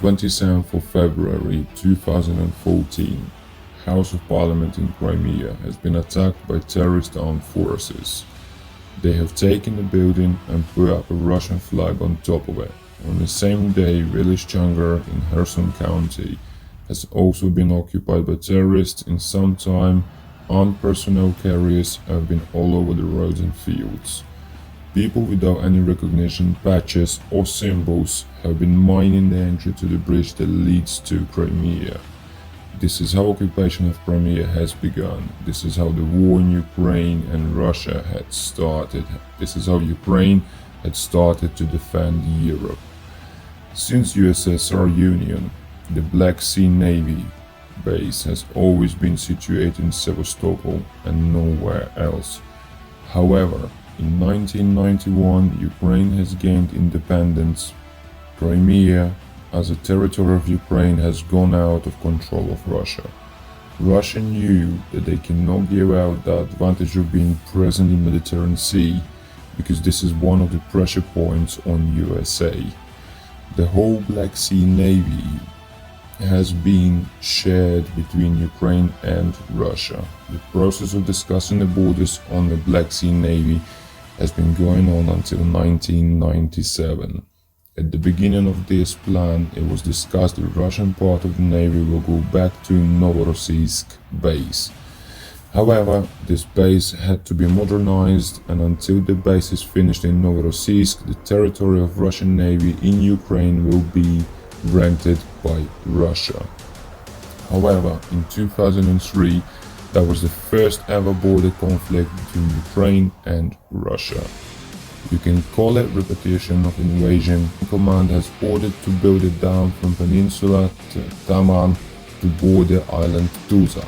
27th of February 2014, House of Parliament in Crimea has been attacked by terrorist armed forces. They have taken the building and put up a Russian flag on top of it. On the same day, village Chechnya in Kherson County has also been occupied by terrorists. In some time, armed personnel carriers have been all over the roads and fields. People without any recognition badges or symbols have been mining the entry to the bridge that leads to Crimea. This is how occupation of Crimea has begun. This is how the war in Ukraine and Russia had started. This is how Ukraine had started to defend Europe. Since USSR Union, the Black Sea Navy base has always been situated in Sevastopol and nowhere else. However, in 1991, Ukraine has gained independence. Crimea, as a territory of Ukraine, has gone out of control of Russia. Russia knew that they cannot give out the advantage of being present in the Mediterranean Sea, because this is one of the pressure points on USA. The whole Black Sea Navy has been shared between Ukraine and Russia. The process of discussing the borders on the Black Sea Navy has been going on until 1997. At the beginning of this plan, it was discussed the Russian part of the Navy will go back to Novorossiysk base. However, this base had to be modernized, and until the base is finished in Novorossiysk, the territory of Russian Navy in Ukraine will be rented by Russia. However, in 2003, that was the first ever border conflict between Ukraine and Russia. You can call it repetition of invasion. The command has ordered to build a dam from peninsula to Taman to border island Tuza.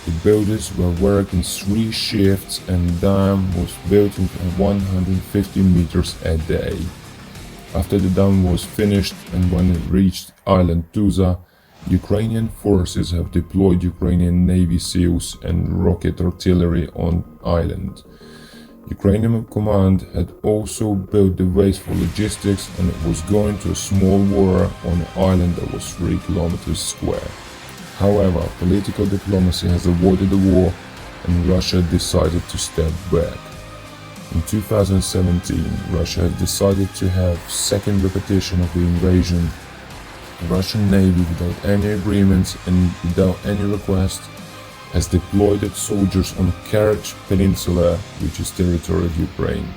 The builders were working 3 shifts and the dam was built in 150 meters a day. After the dam was finished and when it reached island Tuza, Ukrainian forces have deployed Ukrainian Navy SEALs and rocket artillery on island. Ukrainian command had also built the base for logistics, and it was going to a small war on an island that was 3 kilometers square. However, political diplomacy has avoided the war and Russia decided to step back. In 2017, Russia has decided to have second repetition of the invasion. The Russian Navy, without any agreements and without any request, has deployed its soldiers on Kerch Peninsula, which is territory of Ukraine.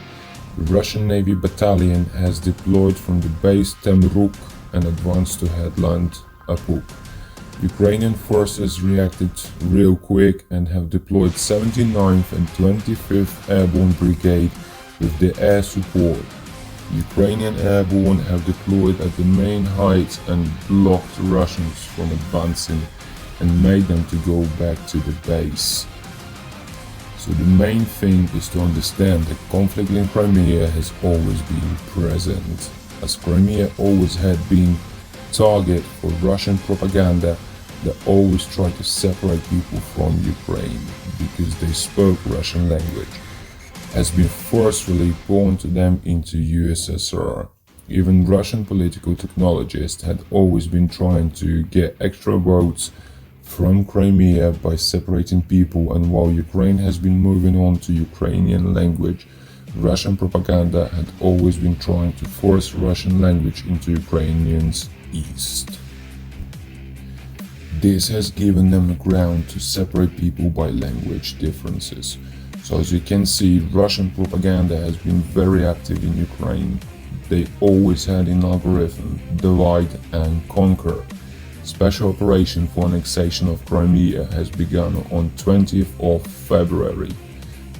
The Russian Navy battalion has deployed from the base Temruk and advanced to headland Apuk. Ukrainian forces reacted real quick and have deployed 79th and 25th Airborne Brigade with the air support. Ukrainian airborne have deployed at the main heights and blocked Russians from advancing and made them to go back to the base. So the main thing is to understand that conflict in Crimea has always been present, as Crimea always had been target for Russian propaganda that always tried to separate people from Ukraine because they spoke Russian language, has been forcefully born to them into USSR. Even Russian political technologists had always been trying to get extra votes from Crimea by separating people, and while Ukraine has been moving on to Ukrainian language, Russian propaganda had always been trying to force Russian language into Ukrainians' east. This has given them a ground to separate people by language differences. So as you can see, Russian propaganda has been very active in Ukraine. They always had an algorithm, divide and conquer. Special operation for annexation of Crimea has begun on 20th of February.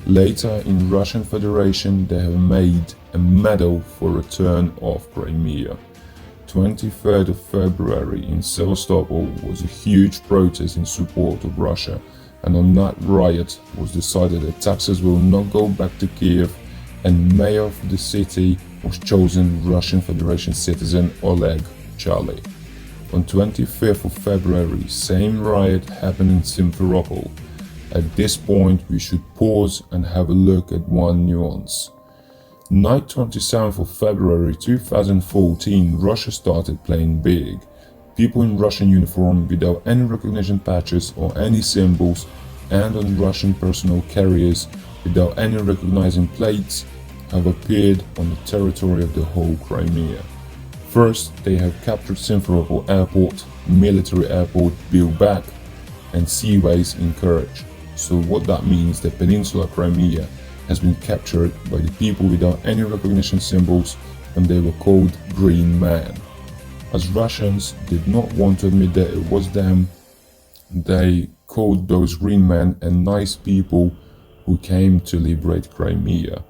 Later in Russian Federation they have made a medal for return of Crimea. 23rd of February in Sevastopol was a huge protest in support of Russia, and on that riot was decided that taxes will not go back to Kiev, and mayor of the city was chosen Russian Federation citizen Oleg Charlie. On 25th of February, same riot happened in Simferopol. At this point, we should pause and have a look at one nuance. Night 27th of February 2014, Russia started playing big. people in Russian uniform without any recognition patches or any symbols, and on Russian personal carriers without any recognizing plates, have appeared on the territory of the whole Crimea. First, they have captured Simferopol Airport, military airport built back, and seaways in Kerch. So what that means, the peninsula Crimea has been captured by the people without any recognition symbols, and they were called Green Men. As Russians did not want to admit that it was them, they called those Green Men and nice people who came to liberate Crimea.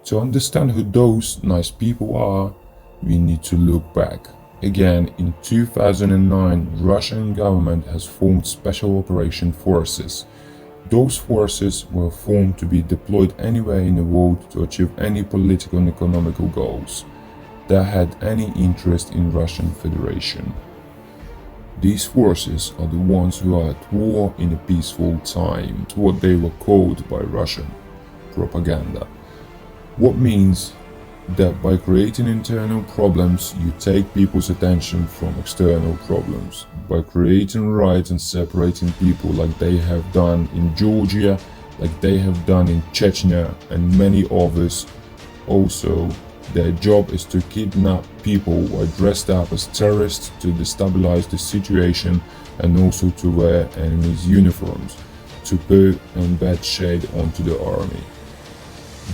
To understand who those nice people are, we need to look back. Again, in 2009, Russian government has formed Special Operation Forces. Those forces were formed to be deployed anywhere in the world to achieve any political and economical goals that had any interest in Russian Federation. These forces are the ones who are at war in a peaceful time. It's what they were called by Russian propaganda. What means that by creating internal problems, you take people's attention from external problems. By creating riots and separating people like they have done in Georgia, like they have done in Chechnya and many others. Also, their job is to kidnap people who are dressed up as terrorists to destabilize the situation and also to wear enemies' uniforms, to put a bad shade onto the army.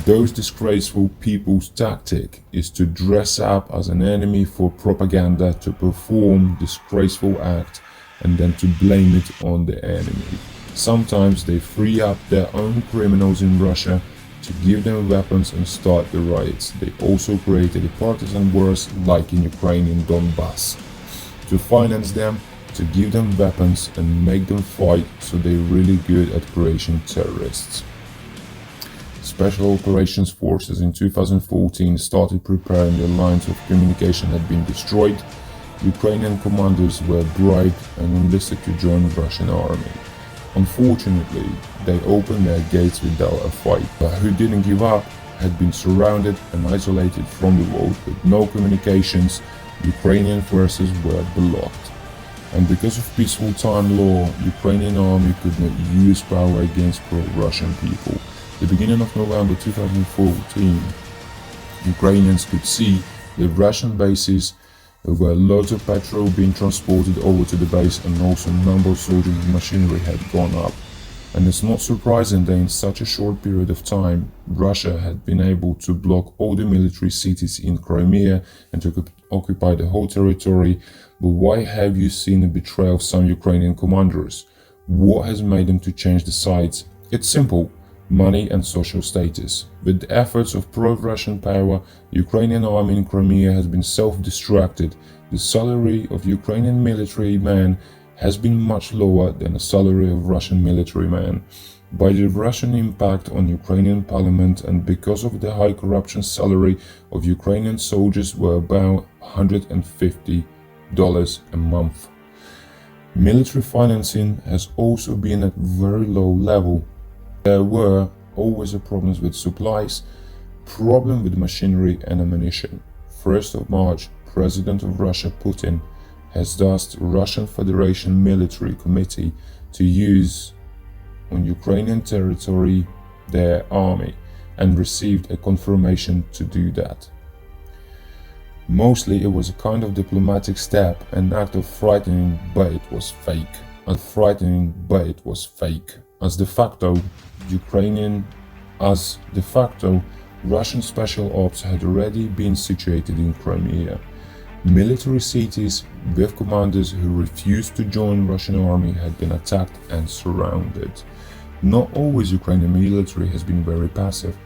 Those disgraceful people's tactic is to dress up as an enemy for propaganda, to perform disgraceful act and then to blame it on the enemy. Sometimes they free up their own criminals in Russia to give them weapons and start the riots. They also created the partisan wars like in Ukrainian Donbass to finance them, to give them weapons and make them fight, so they're really good at creating terrorists. Special Operations Forces in 2014 started preparing the lines of communication had been destroyed. Ukrainian commanders were bribed and enlisted to join the Russian army. Unfortunately, they opened their gates without a fight, but who didn't give up had been surrounded and isolated from the world with no communications. Ukrainian forces were blocked. And because of peaceful time law, Ukrainian army could not use power against pro-Russian people. The beginning of November 2014, Ukrainians could see the Russian bases. There were loads of petrol being transported over to the base, and also number of soldiers and machinery had gone up. And it's not surprising that in such a short period of time, Russia had been able to block all the military cities in Crimea and to occupy the whole territory. But why have you seen a betrayal of some Ukrainian commanders? What has made them to change the sides? It's simple. Money and social status. With the efforts of pro-Russian power, the Ukrainian army in Crimea has been self-destructed. The salary of Ukrainian military men has been much lower than the salary of Russian military men. By the Russian impact on Ukrainian parliament and because of the high corruption, salary of Ukrainian soldiers were about $150 a month. Military financing has also been at very low level. There were always problems with supplies, problem with machinery and ammunition. 1st of March, President of Russia Putin has asked Russian Federation Military Committee to use on Ukrainian territory their army and received a confirmation to do that. Mostly it was a kind of diplomatic step, an act of frightening, but it was fake. As de facto, Russian special ops had already been situated in Crimea. Military cities with commanders who refused to join Russian army had been attacked and surrounded. Not always Ukrainian military has been very passive.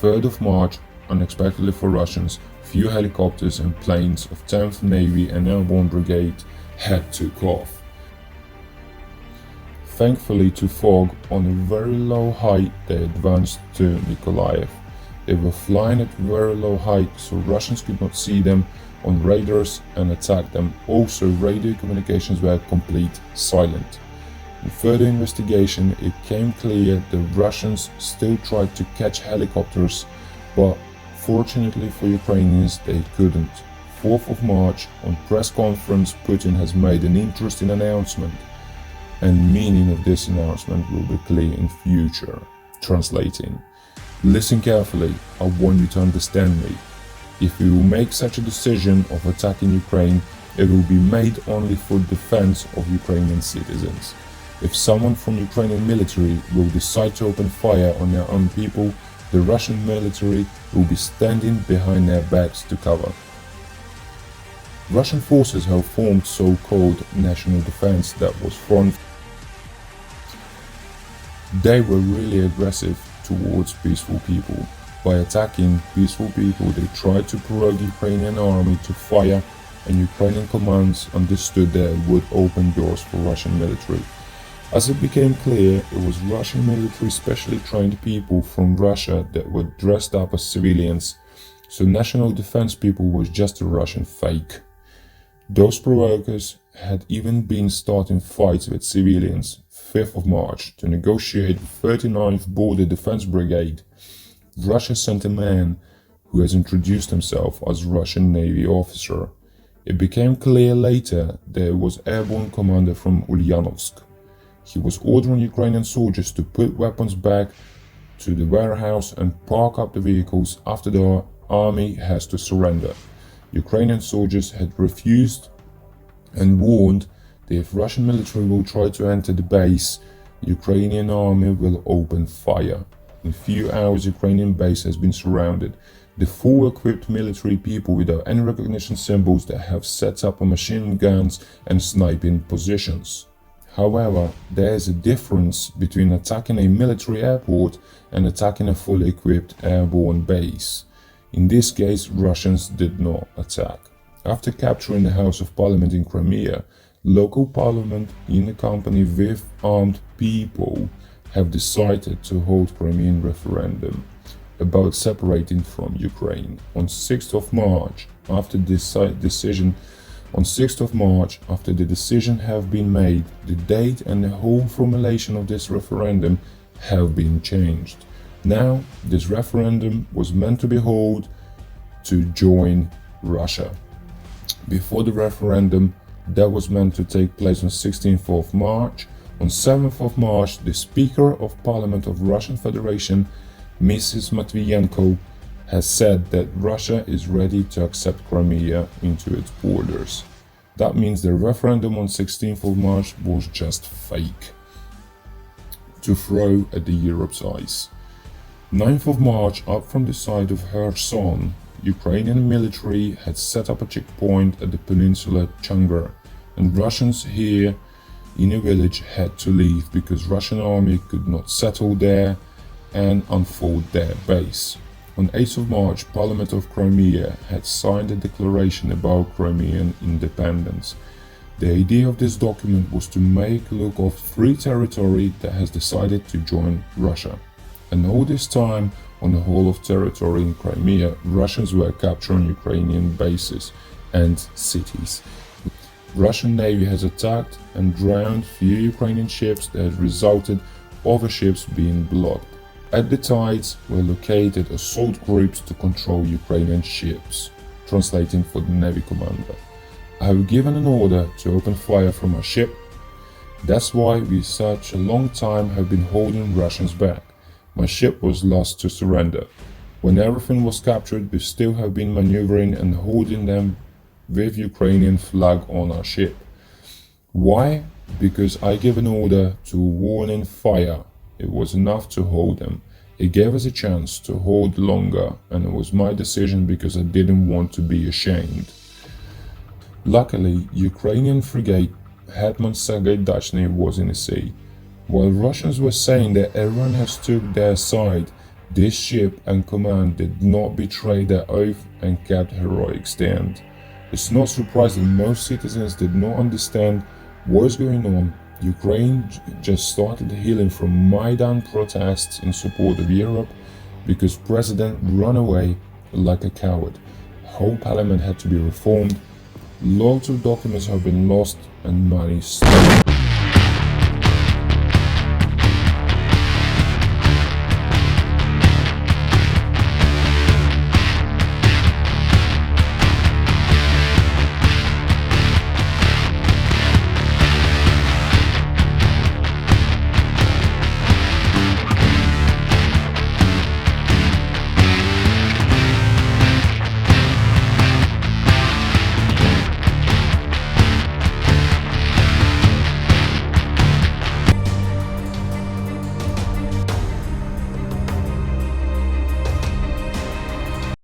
3rd of March, unexpectedly for Russians, few helicopters and planes of 10th Navy and Airborne Brigade had took off. Thankfully to fog, on a very low height they advanced to Mykolaiv. They were flying at very low height, so Russians could not see them on radars and attack them. Also, radio communications were complete silent. In further investigation, it came clear the Russians still tried to catch helicopters, but fortunately for Ukrainians they couldn't. 4th of March, on press conference, Putin has made an interesting announcement, and meaning of this announcement will be clear in future. Translating. Listen carefully, I want you to understand me. If we will make such a decision of attacking Ukraine, it will be made only for defense of Ukrainian citizens. If someone from Ukrainian military will decide to open fire on their own people, the Russian military will be standing behind their backs to cover. Russian forces have formed so-called national defense that was front. They were really aggressive towards peaceful people. By attacking peaceful people, they tried to provoke the Ukrainian army to fire, and Ukrainian commands understood that it would open doors for Russian military. As it became clear, it was Russian military specially trained people from Russia that were dressed up as civilians, so national defense people was just a Russian fake. Those provokers had even been starting fights with civilians 5th of March to negotiate the 39th Border Defense Brigade. Russia sent a man who has introduced himself as Russian Navy officer. It became clear later that it was airborne commander from Ulyanovsk. He was ordering Ukrainian soldiers to put weapons back to the warehouse and park up the vehicles after the army has to surrender. Ukrainian soldiers had refused and warned that if Russian military will try to enter the base, the Ukrainian army will open fire. In a few hours, Ukrainian base has been surrounded. The full equipped military people without any recognition symbols that have set up machine guns and sniping positions. However, there is a difference between attacking a military airport and attacking a fully equipped airborne base. In this case, Russians did not attack. After capturing the House of Parliament in Crimea, local parliament in company with armed people have decided to hold Crimean referendum about separating from Ukraine. On 6th of March, after the decision have been made, the date and the whole formulation of this referendum have been changed. Now, this referendum was meant to be held to join Russia. Before the referendum, that was meant to take place on 16th of March. On 7th of March, the Speaker of Parliament of Russian Federation, Mrs. Matviyenko, has said that Russia is ready to accept Crimea into its borders. That means the referendum on 16th of March was just fake, to throw at the Europe's eyes. 9th of March, up from the side of Kherson, Ukrainian military had set up a checkpoint at the peninsula Chechnya, and Russians here in a village had to leave because Russian army could not settle there and unfold their base. On 8th of March, Parliament of Crimea had signed a declaration about Crimean independence. The idea of this document was to make look of free territory that has decided to join Russia. And all this time, on the whole of territory in Crimea, Russians were capturing Ukrainian bases and cities. Russian Navy has attacked and drowned few Ukrainian ships that has resulted other ships being blocked. At the tides were located assault groups to control Ukrainian ships. Translating for the Navy commander. I have given an order to open fire from our ship. That's why we such a long time have been holding Russians back. My ship was lost to surrender. When everything was captured, we still have been maneuvering and holding them with Ukrainian flag on our ship. Why? Because I gave an order to warning fire. It was enough to hold them. It gave us a chance to hold longer, and it was my decision because I didn't want to be ashamed. Luckily, Ukrainian frigate Hetman Sagaidachny was in the sea. While Russians were saying that everyone has stood their side, this ship and command did not betray their oath and kept heroic stand. It's not surprising most citizens did not understand what is going on. Ukraine just started healing from Maidan protests in support of Europe because President ran away like a coward. Whole parliament had to be reformed. Lots of documents have been lost and money stolen.